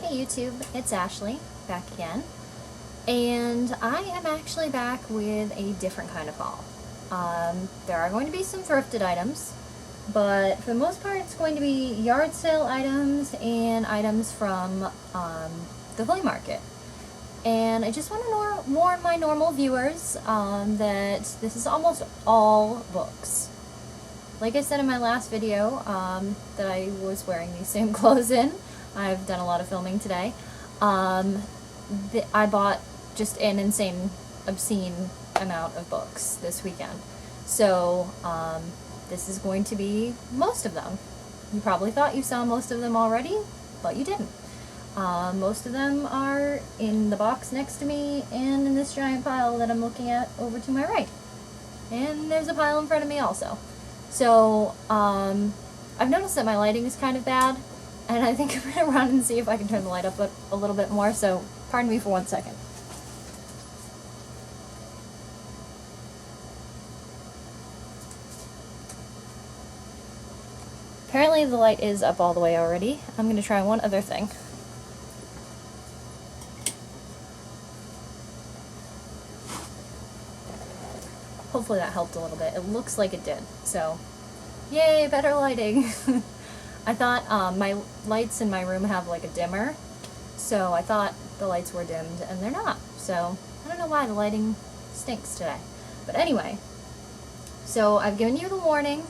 Hey YouTube, it's Ashley, back again, and I am actually back with a different kind of haul. There are going to be some thrifted items, but for the most part it's going to be yard sale items and items from the flea market. And I just want to warn my normal viewers that this is almost all books. Like I said in my last video that I was wearing these same clothes in. I've done a lot of filming today. I bought just an insane, obscene amount of books this weekend. So this is going to be most of them. You probably thought you saw most of them already, but you didn't. Most of them are in the box next to me and in this giant pile that I'm looking at over to my right. And there's a pile in front of me also. So I've noticed that my lighting is kind of bad. And I think I'm going to run and see if I can turn the light up a little bit more, so pardon me for 1 second. Apparently the light is up all the way already. I'm going to try one other thing. Hopefully that helped a little bit. It looks like it did, so yay, better lighting! I thought my lights in my room have like a dimmer, so I thought the lights were dimmed, and they're not. So I don't know why the lighting stinks today. But anyway, so I've given you the warning.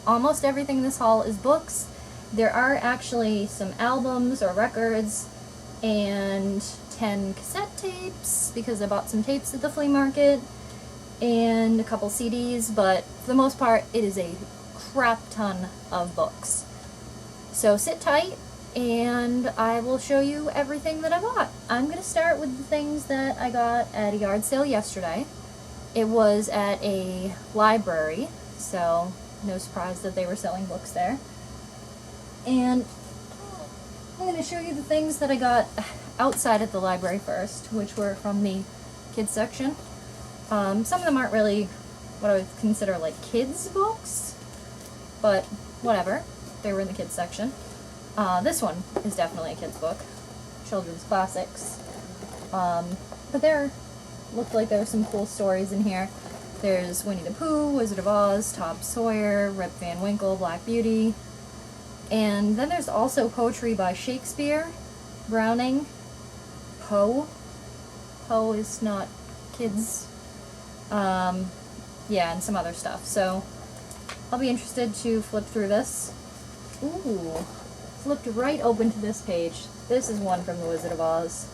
Almost everything in this haul is books. There are actually some albums or records and 10 cassette tapes, because I bought some tapes at the flea market, and a couple CDs, but for the most part it is a crap ton of books. So sit tight, and I will show you everything that I bought. I'm going to start with the things that I got at a yard sale yesterday. It was at a library, so no surprise that they were selling books there. And I'm going to show you the things that I got outside at the library first, which were from the kids section. Some of them aren't really what I would consider like kids books, but whatever. They were in the kids section. This one is definitely a kid's book. Children's classics. But there looked like there were some cool stories in here. There's Winnie the Pooh, Wizard of Oz, Tom Sawyer, Rip Van Winkle, Black Beauty. And then there's also poetry by Shakespeare, Browning, Poe. Poe is not kids. Yeah, and some other stuff. So I'll be interested to flip through this. Ooh, flipped right open to this page. This is one from the Wizard of Oz.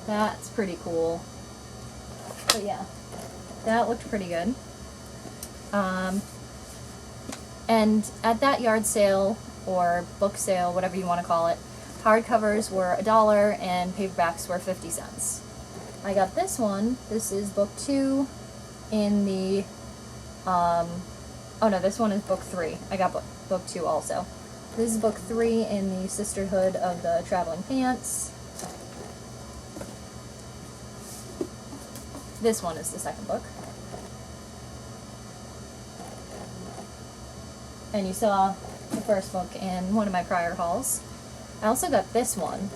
That's pretty cool. But yeah, that looked pretty good. And at that yard sale, or book sale, whatever you want to call it, hardcovers were $1 and paperbacks were 50 cents. I got this one. This is book 2 in the, oh no, this one is book 3. I got book 2 also. This is book 3 in the Sisterhood of the Traveling Pants. This one is the second book. And you saw the first book in one of my prior hauls. I also got this one.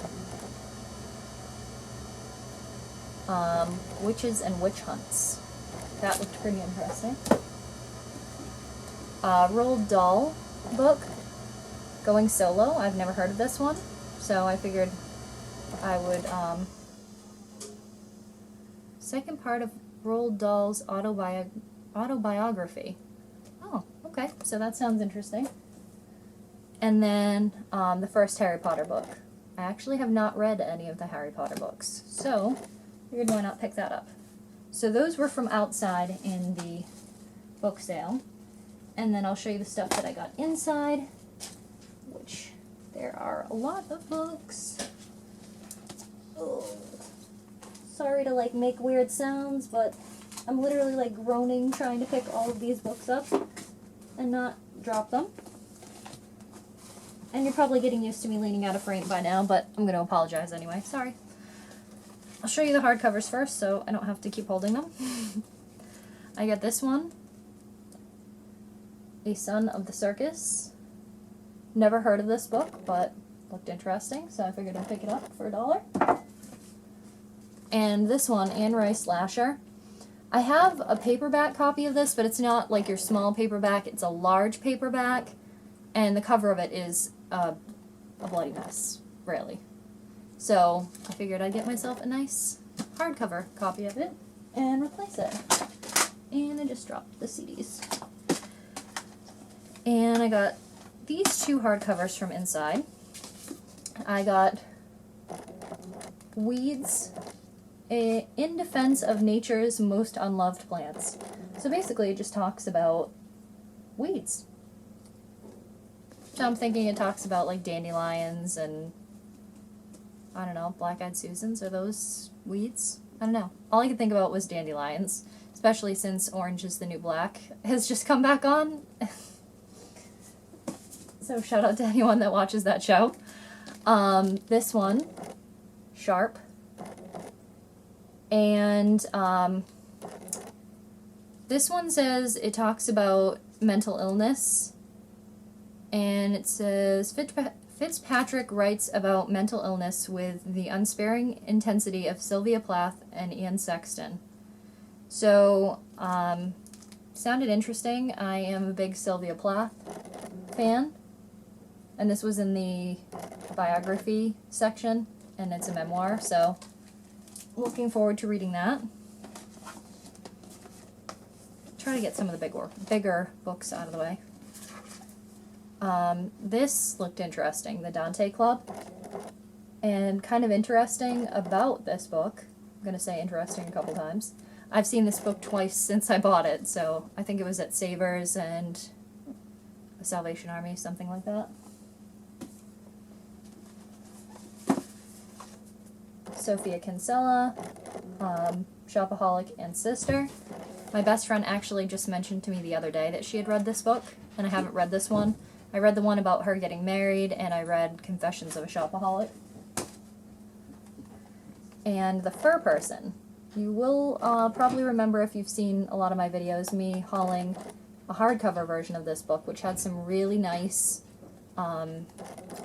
Witches and Witch Hunts. That looked pretty interesting. Roald Dahl book, Going Solo. I've never heard of this one, so I figured I would, second part of Roald Dahl's autobiography. Oh, okay, so that sounds interesting. And then, the first Harry Potter book. I actually have not read any of the Harry Potter books, so figured why not pick that up. So those were from outside in the book sale. And then I'll show you the stuff that I got inside, which there are a lot of books. Oh. Sorry to like make weird sounds, but I'm literally like groaning trying to pick all of these books up and not drop them. And you're probably getting used to me leaning out of frame by now, but I'm going to apologize anyway. Sorry. I'll show you the hardcovers first, so I don't have to keep holding them. I got this one. A Son of the Circus. Never heard of this book, but looked interesting, so I figured I'd pick it up for $1. And this one, Anne Rice Lasher. I have a paperback copy of this, but it's not like your small paperback, it's a large paperback, and the cover of it is a bloody mess, really. So I figured I'd get myself a nice hardcover copy of it and replace it. And I just dropped the CDs. And I got these 2 hardcovers from Inside. I got Weeds, In Defense of Nature's Most Unloved Plants. So basically it just talks about weeds. So I'm thinking it talks about like dandelions and, I don't know, black-eyed Susans. Are those weeds? I don't know. All I could think about was dandelions, especially since Orange is the New Black has just come back on. So shout out to anyone that watches that show. This one, Sharp. And this one says it talks about mental illness. And it says, Fitzpatrick writes about mental illness with the unsparing intensity of Sylvia Plath and Ian Sexton. So, sounded interesting. I am a big Sylvia Plath fan. And this was in the biography section, and it's a memoir, so looking forward to reading that. Try to get some of the bigger books out of the way. This looked interesting, the Dante Club. And kind of interesting about this book, I'm going to say interesting a couple times, I've seen this book twice since I bought it, so I think it was at Savers and the Salvation Army, something like that. Sophia Kinsella, Shopaholic, and Sister. My best friend actually just mentioned to me the other day that she had read this book, and I haven't read this one. I read the one about her getting married, and I read Confessions of a Shopaholic. And The Fur Person. You will probably remember, if you've seen a lot of my videos, me hauling a hardcover version of this book, which had some really nice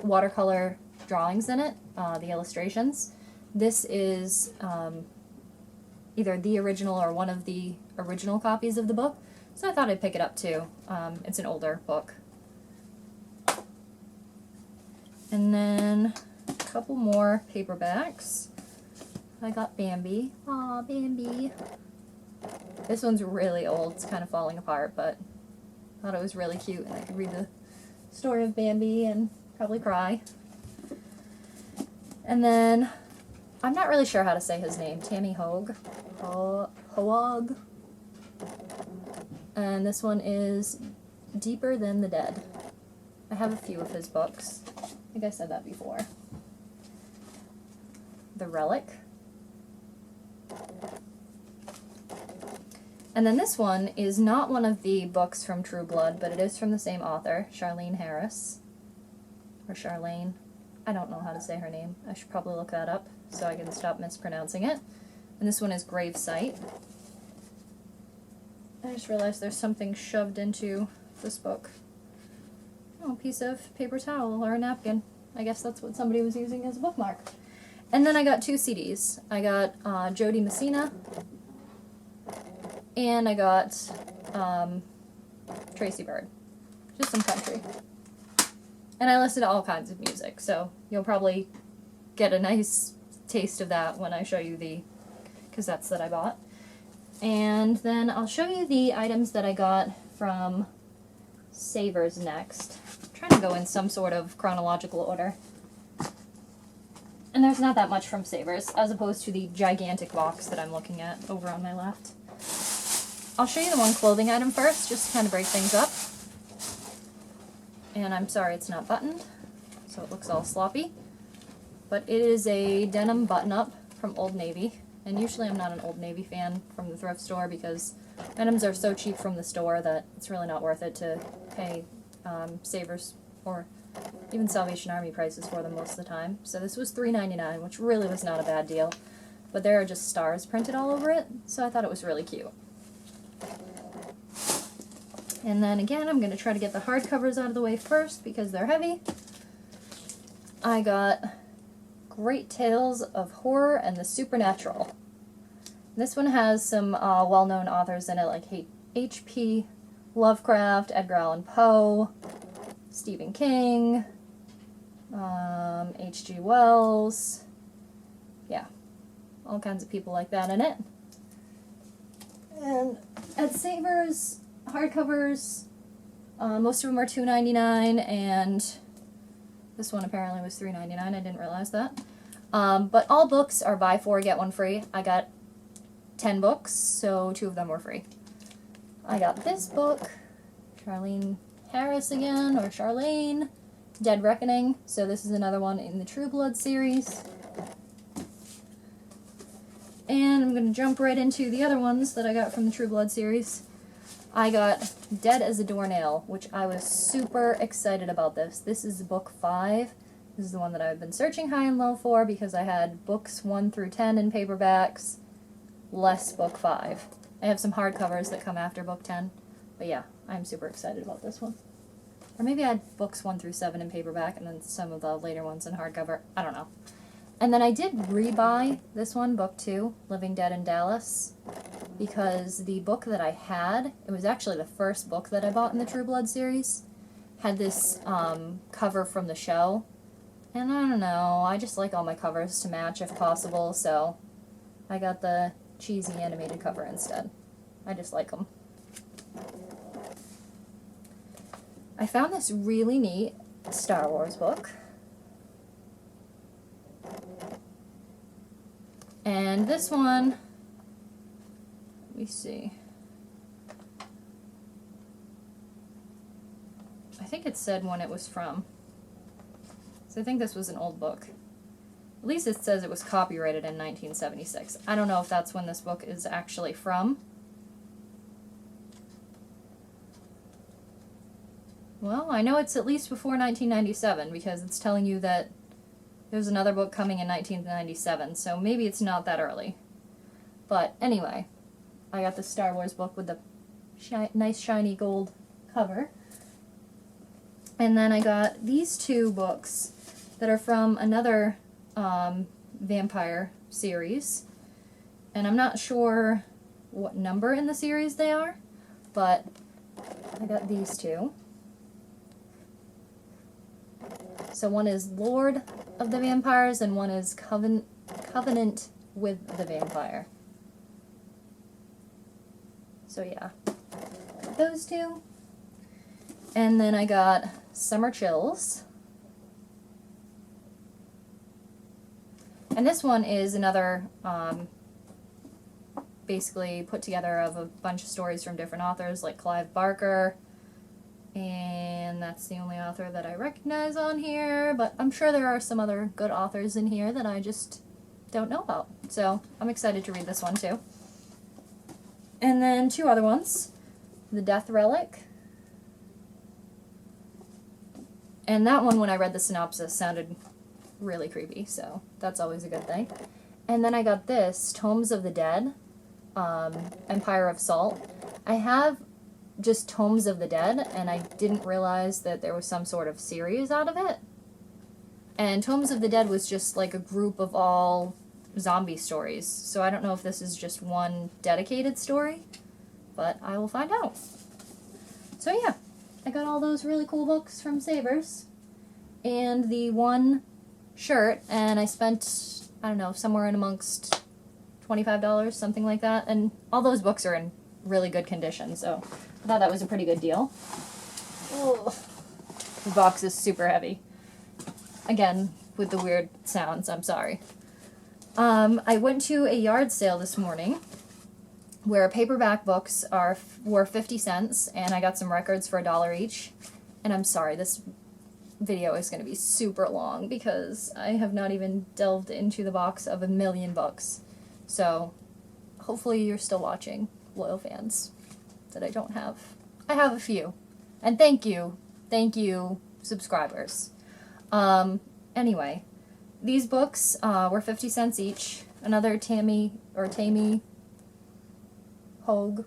watercolor drawings in it, the illustrations. This is either the original or one of the original copies of the book, so I thought I'd pick it up too. It's an older book. And then a couple more paperbacks. I got Bambi. Aw, Bambi. This one's really old. It's kind of falling apart, but I thought it was really cute, and I could read the story of Bambi and probably cry. And then, I'm not really sure how to say his name. Tammy Hoag. Hoag. And this one is Deeper Than the Dead. I have a few of his books. I think I said that before. The Relic. And then this one is not one of the books from True Blood, but it is from the same author, Charlene Harris. Or Charlene. I don't know how to say her name. I should probably look that up so I can stop mispronouncing it. And this one is Gravesite. I just realized there's something shoved into this book. Oh, a piece of paper towel or a napkin. I guess that's what somebody was using as a bookmark. And then I got 2 CDs. I got Jody Messina, and I got Tracy Byrd. Just some country. And I listen to all kinds of music, so you'll probably get a nice taste of that when I show you the cassettes that I bought. And then I'll show you the items that I got from Savers next. I'm trying to go in some sort of chronological order. And there's not that much from Savers, as opposed to the gigantic box that I'm looking at over on my left. I'll show you the one clothing item first, just to kind of break things up. And I'm sorry it's not buttoned, so it looks all sloppy. But it is a denim button-up from Old Navy. And usually I'm not an Old Navy fan from the thrift store because denims are so cheap from the store that it's really not worth it to pay Savers or even Salvation Army prices for them most of the time. So this was $3.99, which really was not a bad deal. But there are just stars printed all over it, so I thought it was really cute. And then again, I'm going to try to get the hardcovers out of the way first because they're heavy. I got Great Tales of Horror and the Supernatural. This one has some well-known authors in it, like H.P. Lovecraft, Edgar Allan Poe, Stephen King, H.G. Wells. Yeah, all kinds of people like that in it. And at Savers, hardcovers, most of them are $2.99, and this one apparently was $3.99. I didn't realize that. But all books are buy 4, get 1 free. I got 10 books, so 2 of them were free. I got this book, Charlene Harris again, or Charlene, Dead Reckoning. So this is another one in the True Blood series. And I'm going to jump right into the other ones that I got from the True Blood series. I got Dead as a Doornail, which I was super excited about this. This is book 5. This is the one that I've been searching high and low for because I had books 1 through 10 in paperbacks, less book 5. I have some hardcovers that come after book 10, but yeah, I'm super excited about this one. Or maybe I had books 1 through 7 in paperback and then some of the later ones in hardcover. I don't know. And then I did rebuy this one, book 2, Living Dead in Dallas, because the book that I had, it was actually the first book that I bought in the True Blood series, had this cover from the show. And I don't know, I just like all my covers to match if possible, so I got the cheesy animated cover instead. I just like them. I found this really neat Star Wars book. And this one, let me see. I think it said when it was from. So I think this was an old book. At least it says it was copyrighted in 1976. I don't know if that's when this book is actually from. Well, I know it's at least before 1997 because it's telling you that there's another book coming in 1997, so maybe it's not that early. But anyway, I got the Star Wars book with the nice shiny gold cover. And then I got these 2 books that are from another vampire series. And I'm not sure what number in the series they are, but I got these 2. So one is Lord of the Vampires and one is Covenant with the Vampire. So yeah, those 2. And then I got Summer Chills. And this one is another basically put together of a bunch of stories from different authors like Clive Barker. And that's the only author that I recognize on here, but I'm sure there are some other good authors in here that I just don't know about. So I'm excited to read this one too. And then 2 other ones. The Death Relic. And that one, when I read the synopsis, sounded really creepy, so that's always a good thing. And then I got this, Tomes of the Dead, Empire of Salt. I have just Tomes of the Dead, and I didn't realize that there was some sort of series out of it. And Tomes of the Dead was just like a group of all zombie stories, so I don't know if this is just one dedicated story, but I will find out. So yeah, I got all those really cool books from Savers, and the one shirt, and I spent, I don't know, somewhere in amongst $25, something like that, and all those books are in really good condition, so I thought that was a pretty good deal. Ugh. The box is super heavy. Again, with the weird sounds, I'm sorry. I went to a yard sale this morning where paperback books were 50 cents, and I got some records for $1 each. And I'm sorry, this video is going to be super long because I have not even delved into the box of 1,000,000 books. So hopefully you're still watching, loyal fans that I don't have. I have a few. And thank you, subscribers. Anyway, these books were 50 cents each. Another Tammy Hoag,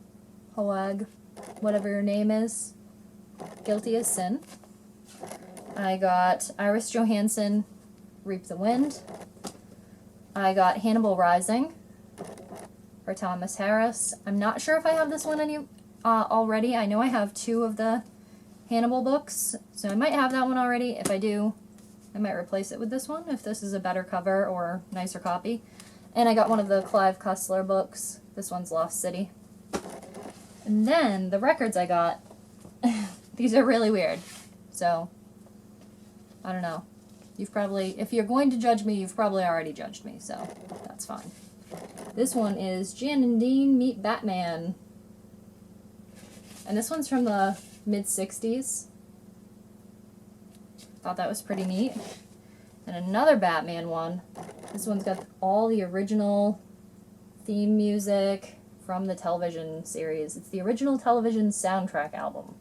whatever your name is, Guilty as Sin. I got Iris Johansen, Reap the Wind. I got Hannibal Rising for Thomas Harris. I'm not sure if I have this one already. I know I have 2 of the Hannibal books, so I might have that one already. If I do, I might replace it with this one if this is a better cover or nicer copy. And I got one of the Clive Cussler books. This one's Lost City. And then the records I got, these are really weird. So, I don't know. You've probably, if you're going to judge me, you've probably already judged me, so that's fine. This one is Jan and Dean Meet Batman. And this one's from the mid-60s. Thought that was pretty neat. And another Batman one. This one's got all the original theme music from the television series. It's the original television soundtrack album.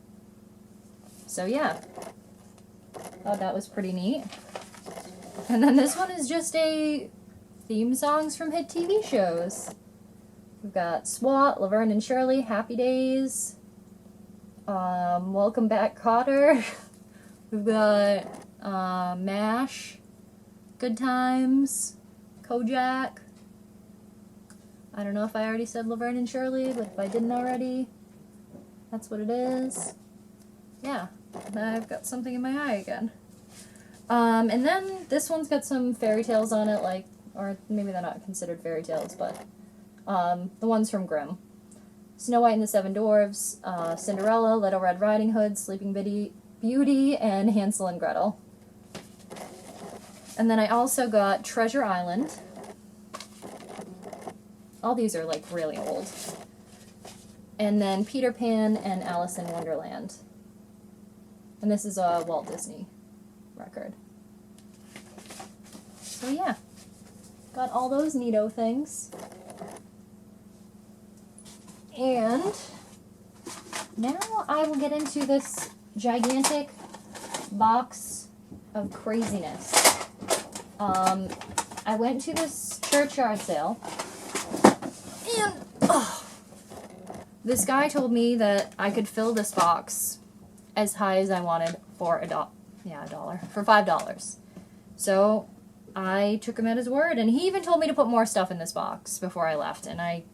So yeah, thought that was pretty neat. And then this one is just a theme songs from hit TV shows. We've got SWAT, Laverne and Shirley, Happy Days, Welcome Back, Kotter. We've got MASH, Good Times, Kojak. I don't know if I already said Laverne and Shirley, but if I didn't already, that's what it is. Yeah, I've got something in my eye again. And then this one's got some fairy tales on it, like, or maybe they're not considered fairy tales, but the ones from Grimm. Snow White and the Seven Dwarfs, Cinderella, Little Red Riding Hood, Sleeping Beauty, and Hansel and Gretel. And then I also got Treasure Island. All these are like really old. And then Peter Pan and Alice in Wonderland. And this is a Walt Disney record. So yeah, got all those neato things. And now I will get into this gigantic box of craziness. I went to this church yard sale, and this guy told me that I could fill this box as high as I wanted for a dollar, for $5. So I took him at his word, and he even told me to put more stuff in this box before I left, and I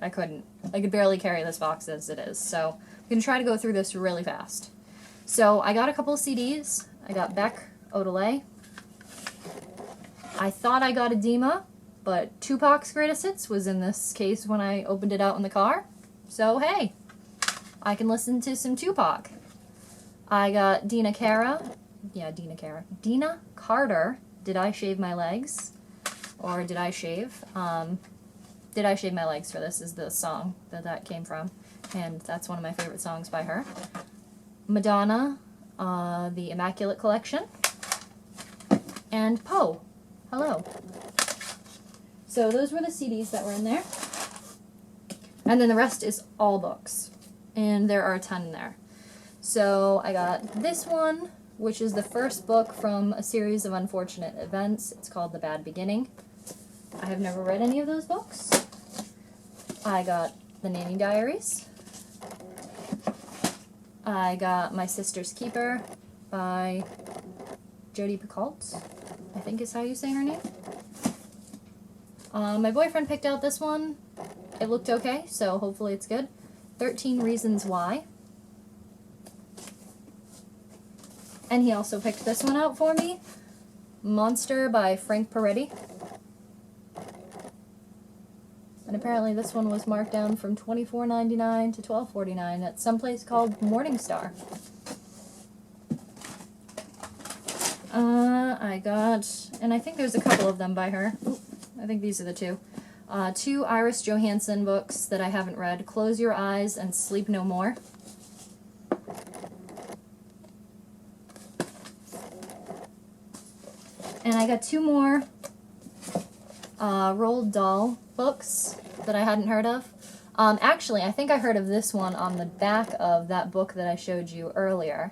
couldn't. I could barely carry this box as it is, so I'm going to try to go through this really fast. So I got a couple of CDs. I got Beck, Odelay. I thought I got a Dima, but Tupac's Greatest Hits was in this case when I opened it out in the car. So hey, I can listen to some Tupac. I got Dina Carter, Did I Shave My Legs? Or Did I Shave? Did I Shave My Legs for this is the song that came from, and that's one of my favorite songs by her. Madonna, The Immaculate Collection, and Poe, Hello. So those were the CDs that were in there, and then the rest is all books, and there are a ton in there. So I got this one, which is the first book from a series of unfortunate events. It's called The Bad Beginning. I have never read any of those books. I got The Nanny Diaries. I got My Sister's Keeper by Jodi Picoult, I think is how you say her name. My boyfriend picked out this one. It looked okay, so hopefully it's good. 13 Reasons Why. And he also picked this one out for me. Monster by Frank Peretti. And apparently this one was marked down from $24.99 to $12.49 at some place called Morningstar. I got, and I think there's a couple of them by her. Ooh, I think these are the two. 2 Iris Johansen books that I haven't read. Close Your Eyes and Sleep No More. And I got 2 more Roald Dahl books that I hadn't heard of. Actually, I think I heard of this one on the back of that book that I showed you earlier.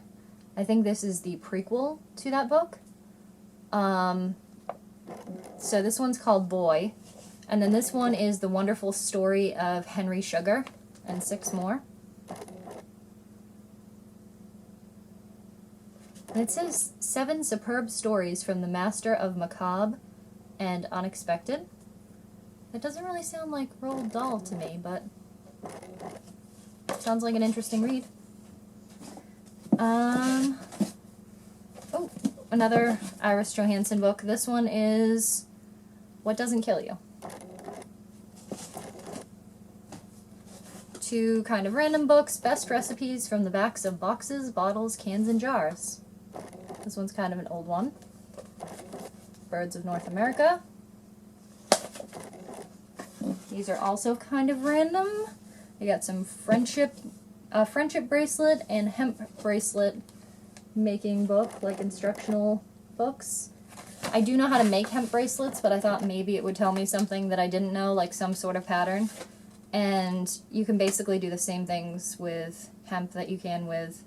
I think this is the prequel to that book. So this one's called Boy. And then this one is The Wonderful Story of Henry Sugar and 6 more. And it says 7 superb stories from the master of macabre and unexpected. That doesn't really sound like Roald Dahl to me, but sounds like an interesting read. Oh, another Iris Johansen book. This one is What Doesn't Kill You. 2 kind of random books, best recipes from the backs of boxes, bottles, cans, and jars. This one's kind of an old one. Birds of North America. These are also kind of random. I got some friendship bracelet and hemp bracelet making book, like instructional books. I do know how to make hemp bracelets, but I thought maybe it would tell me something that I didn't know, like some sort of pattern. And you can basically do the same things with hemp that you can with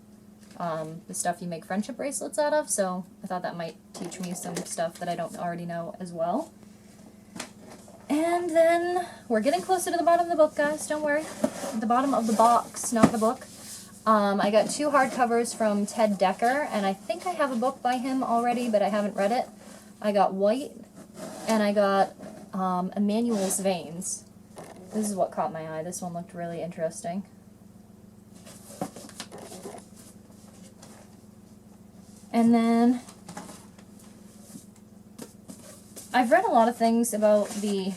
the stuff you make friendship bracelets out of, so I thought that might teach me some stuff that I don't already know as well. And then we're getting closer to the bottom of the book, guys, don't worry. The bottom of the box, not the book. I got 2 hardcovers from Ted Dekker, and I think I have a book by him already, but I haven't read it. I got White, and I got Emmanuel's Veins. This is what caught my eye. This one looked really interesting. And then I've read a lot of things about the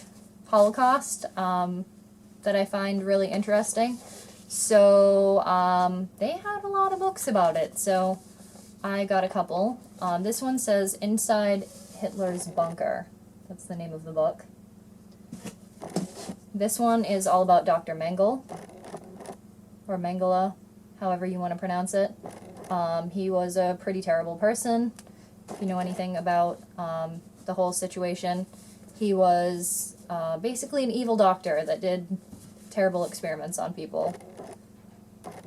Holocaust that I find really interesting. So they had a lot of books about it, so I got a couple. This one says Inside Hitler's Bunker. That's the name of the book. This one is all about Dr. Mengele, or Mengele, however you want to pronounce it. He was a pretty terrible person. If you know anything about the whole situation, he was basically an evil doctor that did terrible experiments on people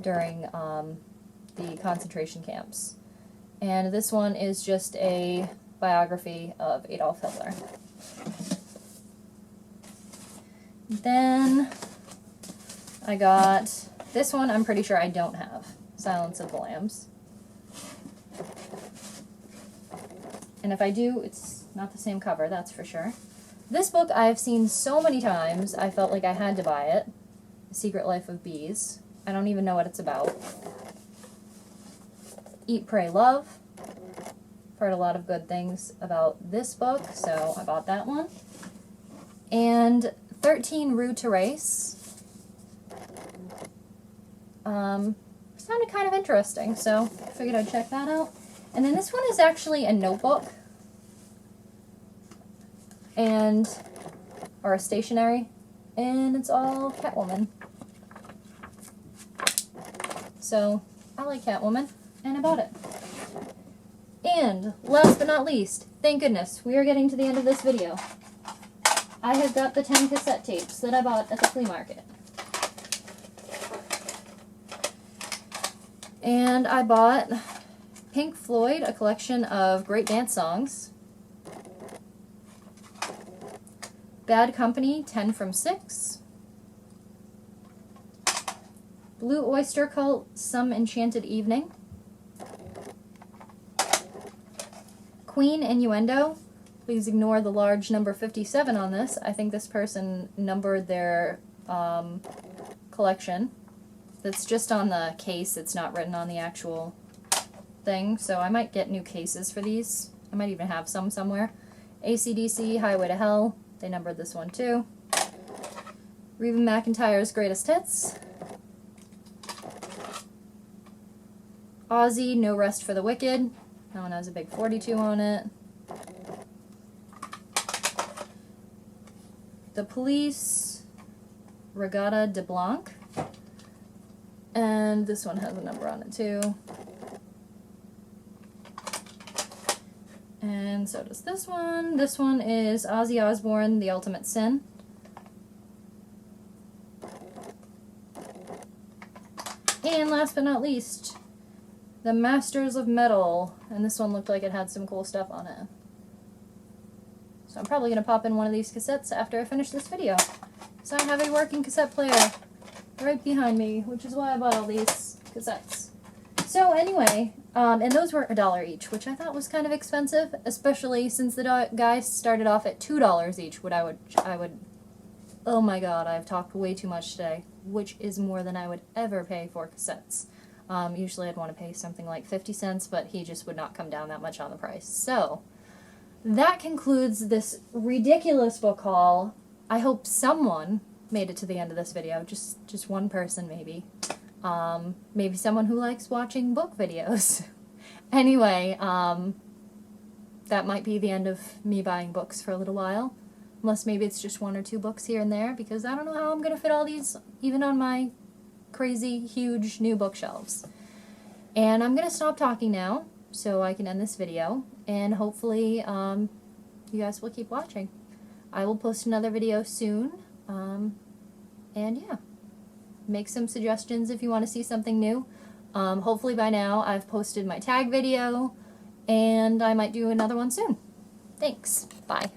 during the concentration camps. And this one is just a biography of Adolf Hitler. Then I got this one. I'm pretty sure I don't have, Silence of the Lambs. And if I do, it's not the same cover, that's for sure. This book I have seen so many times, I felt like I had to buy it. The Secret Life of Bees. I don't even know what it's about. Eat, Pray, Love. Heard a lot of good things about this book, so I bought that one. And 13 Rue Thérèse. Sounded kind of interesting, so I figured I'd check that out. And then this one is actually a notebook, or a stationery, and it's all Catwoman. So I like Catwoman, and I bought it. And last but not least, thank goodness, we are getting to the end of this video. I have got the 10 cassette tapes that I bought at the flea market. And I bought Pink Floyd, a collection of great dance songs. Bad Company, 10 from 6. Blue Oyster Cult, Some Enchanted Evening. Queen Innuendo. Please ignore the large number 57 on this. I think this person numbered their collection. That's just on the case. It's not written on the actual thing. So I might get new cases for these. I might even have some somewhere. AC/DC, Highway to Hell. They numbered this one too. Reba McEntire's Greatest Hits. Ozzy, No Rest for the Wicked. That one has a big 42 on it. The Police, Regatta de Blanc. And this one has a number on it too. And so does this one. This one is Ozzy Osbourne, The Ultimate Sin. And last but not least, The Masters of Metal. And this one looked like it had some cool stuff on it. So I'm probably going to pop in one of these cassettes after I finish this video. So I have a working cassette player right behind me, which is why I bought all these cassettes. So anyway, And those were $1 each, which I thought was kind of expensive, especially since the guys started off at $2 each. Oh my god, I've talked way too much today, which is more than I would ever pay for cassettes. Usually I'd want to pay something like 50 cents, but he just would not come down that much on the price. So, that concludes this ridiculous book haul. I hope someone made it to the end of this video, just one person maybe. Maybe someone who likes watching book videos. Anyway, that might be the end of me buying books for a little while. Unless maybe it's just 1 or 2 books here and there, because I don't know how I'm going to fit all these even on my crazy, huge new bookshelves. And I'm going to stop talking now, so I can end this video, and hopefully you guys will keep watching. I will post another video soon, and yeah, make some suggestions if you want to see something new. Hopefully by now I've posted my tag video, and I might do another one soon. Thanks. Bye.